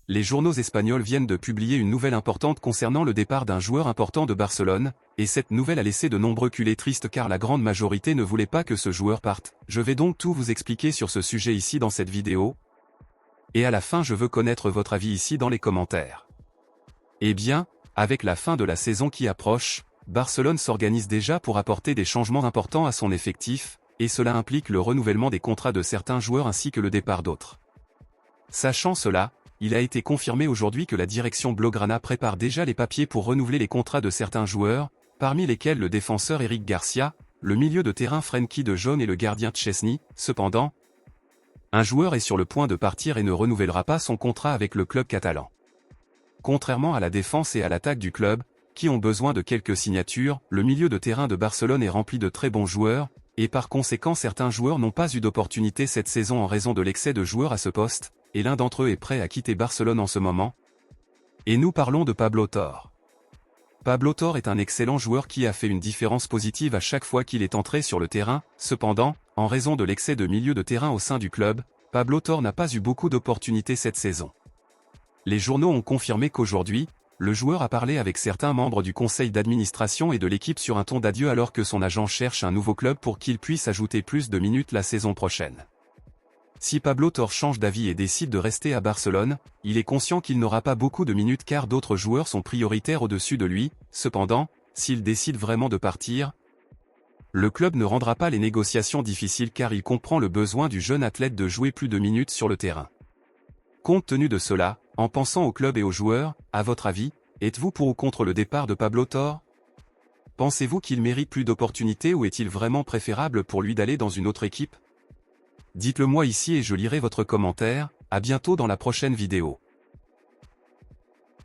les journaux espagnols viennent de publier une nouvelle importante concernant le départ d'un joueur important de Barcelone, et cette nouvelle a laissé de nombreux culés tristes car la grande majorité ne voulait pas que ce joueur parte. Je vais donc tout vous expliquer sur ce sujet ici dans cette vidéo. Et à la fin je veux connaître votre avis ici dans les commentaires. Eh bien, avec la fin de la saison qui approche, Barcelone s'organise déjà pour apporter des changements importants à son effectif, et cela implique le renouvellement des contrats de certains joueurs ainsi que le départ d'autres. Sachant cela, il a été confirmé aujourd'hui que la direction Blaugrana prépare déjà les papiers pour renouveler les contrats de certains joueurs, parmi lesquels le défenseur Eric Garcia, le milieu de terrain Frenkie de Jong et le gardien Szczesny. Cependant, un joueur est sur le point de partir et ne renouvellera pas son contrat avec le club catalan. Contrairement à la défense et à l'attaque du club, qui ont besoin de quelques signatures, le milieu de terrain de Barcelone est rempli de très bons joueurs, et par conséquent certains joueurs n'ont pas eu d'opportunité cette saison en raison de l'excès de joueurs à ce poste, et l'un d'entre eux est prêt à quitter Barcelone en ce moment. Et nous parlons de Pablo Torre. Pablo Torre est un excellent joueur qui a fait une différence positive à chaque fois qu'il est entré sur le terrain. Cependant, en raison de l'excès de milieu de terrain au sein du club, Pablo Torre n'a pas eu beaucoup d'opportunités cette saison. Les journaux ont confirmé qu'aujourd'hui, le joueur a parlé avec certains membres du conseil d'administration et de l'équipe sur un ton d'adieu alors que son agent cherche un nouveau club pour qu'il puisse ajouter plus de minutes la saison prochaine. Si Pablo Torre change d'avis et décide de rester à Barcelone, il est conscient qu'il n'aura pas beaucoup de minutes car d'autres joueurs sont prioritaires au-dessus de lui. Cependant, s'il décide vraiment de partir, le club ne rendra pas les négociations difficiles car il comprend le besoin du jeune athlète de jouer plus de minutes sur le terrain. Compte tenu de cela, en pensant au club et aux joueurs, à votre avis, êtes-vous pour ou contre le départ de Pablo Torre? Pensez-vous qu'il mérite plus d'opportunités ou est-il vraiment préférable pour lui d'aller dans une autre équipe? Dites-le moi ici et je lirai votre commentaire. À bientôt dans la prochaine vidéo.